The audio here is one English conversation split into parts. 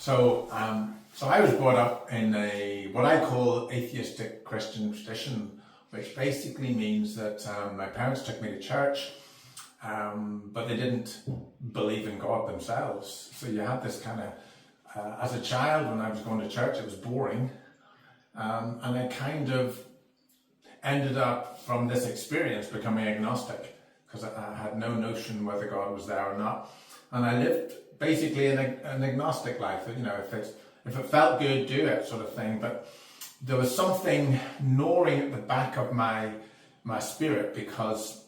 So I was brought up in what I call atheistic Christian tradition, which basically means that my parents took me to church, but they didn't believe in God themselves. So you had this kind of, as a child when I was going to church, it was boring. And I kind of ended up from this experience becoming agnostic, because I had no notion whether God was there or not. And I lived basically an agnostic life. If it felt good, do it, sort of thing. But there was something gnawing at the back of my spirit, because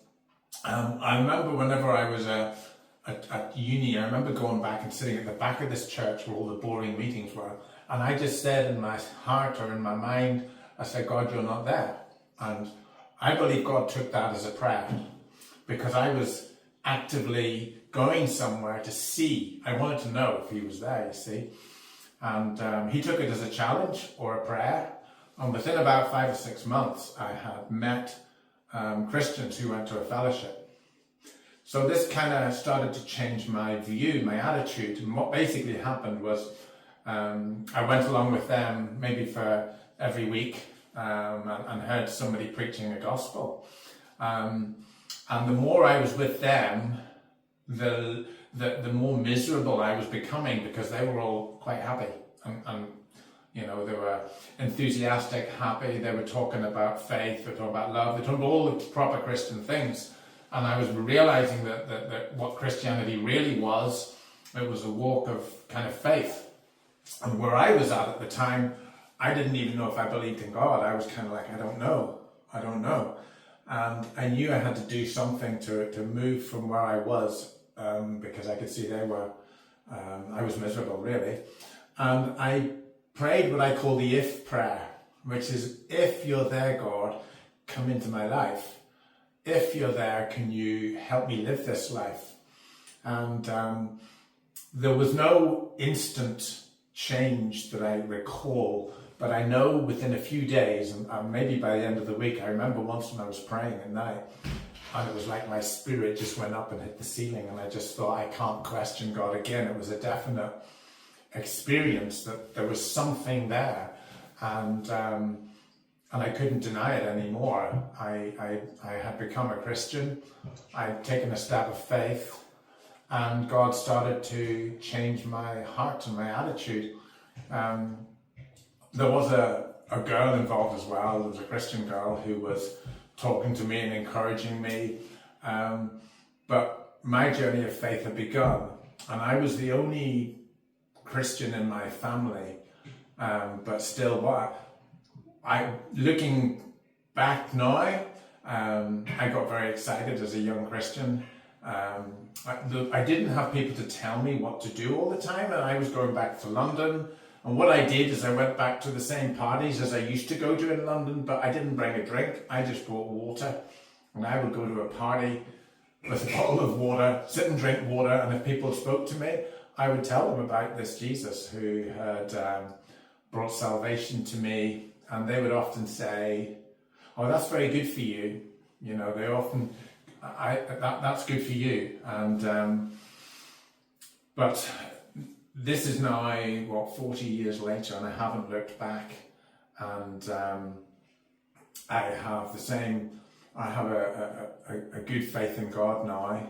I remember whenever I was at uni, I remember going back and sitting at the back of this church where all the boring meetings were, and I just said in my heart or in my mind, I said, God, you're not there. And I believe God took that as a prayer, because I was actively going somewhere to see. I wanted to know if he was there, you see. And he took it as a challenge or a prayer. And within about 5 or 6 months, I had met Christians who went to a fellowship. So this kind of started to change my view, my attitude. And what basically happened was I went along with them maybe for every week and heard somebody preaching the gospel. And the more I was with them, the more miserable I was becoming, because they were all quite happy. And they were enthusiastic, happy. They were talking about faith, they were talking about love, they were talking about all the proper Christian things. And I was realizing that what Christianity really was, it was a walk of kind of faith. And where I was at the time, I didn't even know if I believed in God. I was kind of like, I don't know. And I knew I had to do something to move from where I was, because I could see I was miserable, really. And I prayed what I call the if prayer, which is, if you're there, God, come into my life. If you're there, can you help me live this life? And there was no instant change that I recall, but I know within a few days, and maybe by the end of the week, I remember once when I was praying at night, and it was like my spirit just went up and hit the ceiling, and I just thought, I can't question God again. It was a definite experience that there was something there, and I couldn't deny it anymore. I had become a Christian. I'd taken a step of faith, and God started to change my heart and my attitude. There was a girl involved as well. There was a Christian girl who was talking to me and encouraging me. But my journey of faith had begun, and I was the only Christian in my family. But still, looking back now, I got very excited as a young Christian. I didn't have people to tell me what to do all the time, and I was going back to London. And what I did is I went back to the same parties as I used to go to in London, but I didn't bring a drink. I just brought water. And I would go to a party with a bottle of water, sit and drink water, and if people spoke to me, I would tell them about this Jesus who had brought salvation to me. And they would often say, oh, that's very good for you. They often, that's good for you. And, but this is now, 40 years later, and I haven't looked back. And I have a good faith in God now.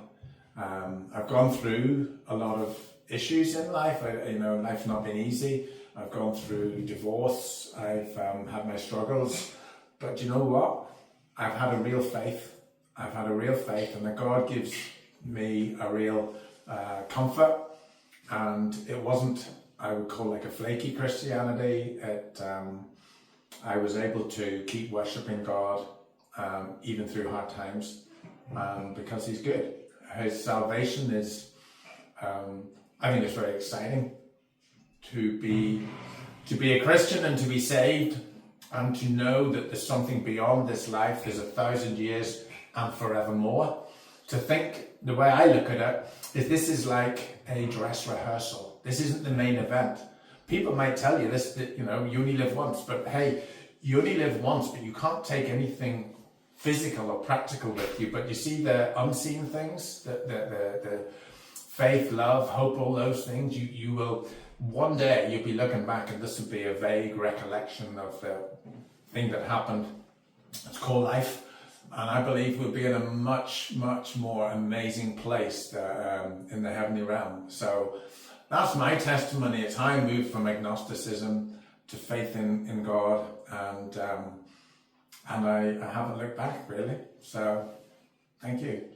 I've gone through a lot of issues in life. Life's not been easy. I've gone through divorce. I've had my struggles. But you know what? I've had a real faith. And that God gives me a real comfort. And it wasn't, I would call, like a flaky Christianity. I was able to keep worshipping God even through hard times, because He's good. His salvation is, I think it's very exciting to be a Christian and to be saved, and to know that there's something beyond this life. There's 1,000 years and forevermore. To think, the way I look at it, is this is like a dress rehearsal. This isn't the main event. People might tell you this, that you only live once, but hey, you only live once, but you can't take anything physical or practical with you. But you see the unseen things, the faith, love, hope, all those things, you will one day you'll be looking back and this will be a vague recollection of the thing that happened. It's called life. And I believe we'll be in a much, much more amazing place in the heavenly realm. So that's my testimony. It's how I moved from agnosticism to faith in God, and I haven't looked back really. So thank you.